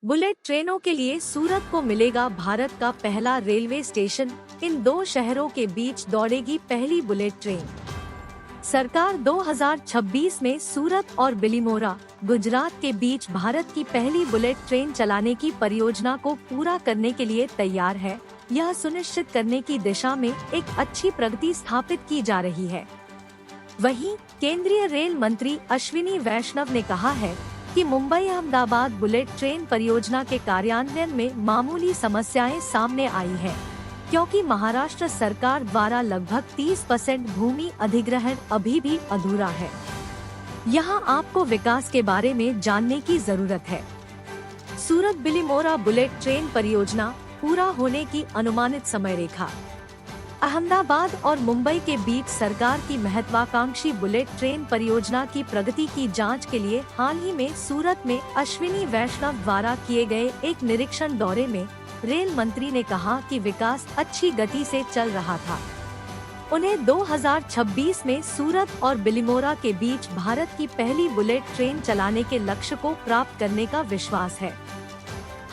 Bullet ट्रेनों के लिए सूरत को मिलेगा भारत का पहला रेलवे स्टेशन। इन दो शहरों के बीच दौड़ेगी पहली बुलेट ट्रेन। सरकार 2026 में सूरत और बिलीमोरा, गुजरात के बीच भारत की पहली बुलेट ट्रेन चलाने की परियोजना को पूरा करने के लिए तैयार है। यह सुनिश्चित करने की दिशा में एक अच्छी प्रगति स्थापित की जा रही है। वहीं केंद्रीय रेल मंत्री अश्विनी वैष्णव ने कहा है कि मुंबई अहमदाबाद बुलेट ट्रेन परियोजना के कार्यान्वयन में मामूली समस्याएं सामने आई हैं, क्योंकि महाराष्ट्र सरकार द्वारा लगभग 30% भूमि अधिग्रहण अभी भी अधूरा है। यहाँ आपको विकास के बारे में जानने की जरूरत है। सूरत बिलीमोरा बुलेट ट्रेन परियोजना पूरा होने की अनुमानित समय रेखा। अहमदाबाद और मुंबई के बीच सरकार की महत्वाकांक्षी बुलेट ट्रेन परियोजना की प्रगति की जांच के लिए हाल ही में सूरत में अश्विनी वैष्णव द्वारा किए गए एक निरीक्षण दौरे में रेल मंत्री ने कहा कि विकास अच्छी गति से चल रहा था। उन्हें 2026 में सूरत और बिलीमोरा के बीच भारत की पहली बुलेट ट्रेन चलाने के लक्ष्य को प्राप्त करने का विश्वास है।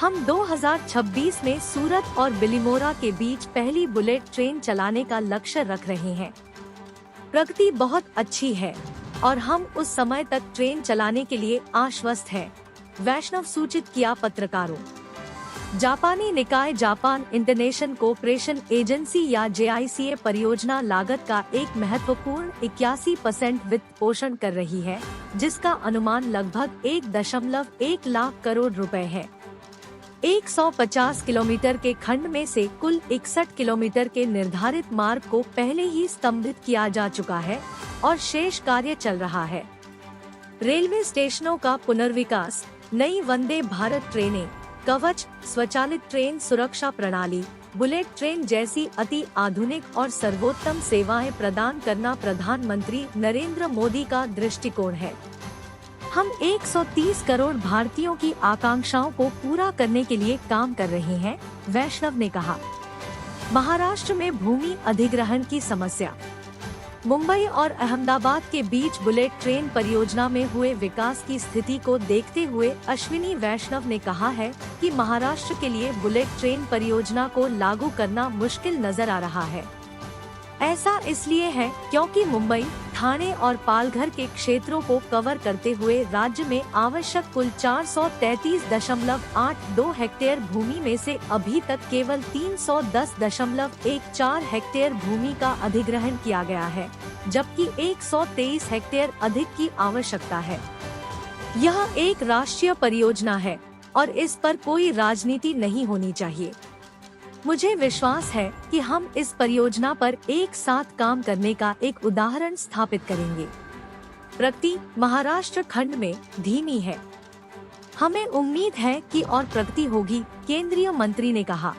हम 2026 में सूरत और बिलीमोरा के बीच पहली बुलेट ट्रेन चलाने का लक्ष्य रख रहे हैं। प्रगति बहुत अच्छी है और हम उस समय तक ट्रेन चलाने के लिए आश्वस्त हैं, वैष्णव सूचित किया पत्रकारों। जापानी निकाय जापान इंटरनेशनल कोऑपरेशन एजेंसी या JICA परियोजना लागत का एक महत्वपूर्ण 81% वित्त पोषण कर रही है, जिसका अनुमान लगभग 1.1 लाख करोड़ रुपए है। 150 किलोमीटर के खंड में से कुल 61 किलोमीटर के निर्धारित मार्ग को पहले ही स्तंभित किया जा चुका है और शेष कार्य चल रहा है। रेलवे स्टेशनों का पुनर्विकास, नई वंदे भारत ट्रेनें, कवच, स्वचालित ट्रेन सुरक्षा प्रणाली, बुलेट ट्रेन जैसी अति आधुनिक और सर्वोत्तम सेवाएं प्रदान करना प्रधानमंत्री नरेंद्र मोदी का दृष्टिकोण है। हम 130 करोड़ भारतीयों की आकांक्षाओं को पूरा करने के लिए काम कर रहे हैं, वैष्णव ने कहा। महाराष्ट्र में भूमि अधिग्रहण की समस्या। मुंबई और अहमदाबाद के बीच बुलेट ट्रेन परियोजना में हुए विकास की स्थिति को देखते हुए अश्विनी वैष्णव ने कहा है कि महाराष्ट्र के लिए बुलेट ट्रेन परियोजना को लागू करना मुश्किल नजर आ रहा है। ऐसा इसलिए है क्योंकि मुंबई, ठाणे और पालघर के क्षेत्रों को कवर करते हुए राज्य में आवश्यक कुल 433.82 हेक्टेयर भूमि में से अभी तक केवल 310.14 हेक्टेयर भूमि का अधिग्रहण किया गया है, जबकि 123 हेक्टेयर अधिक की आवश्यकता है। यह एक राष्ट्रीय परियोजना है और इस पर कोई राजनीति नहीं होनी चाहिए। मुझे विश्वास है कि हम इस परियोजना पर एक साथ काम करने का एक उदाहरण स्थापित करेंगे। प्रगति महाराष्ट्र खंड में धीमी है। हमें उम्मीद है कि और प्रगति होगी, केंद्रीय मंत्री ने कहा।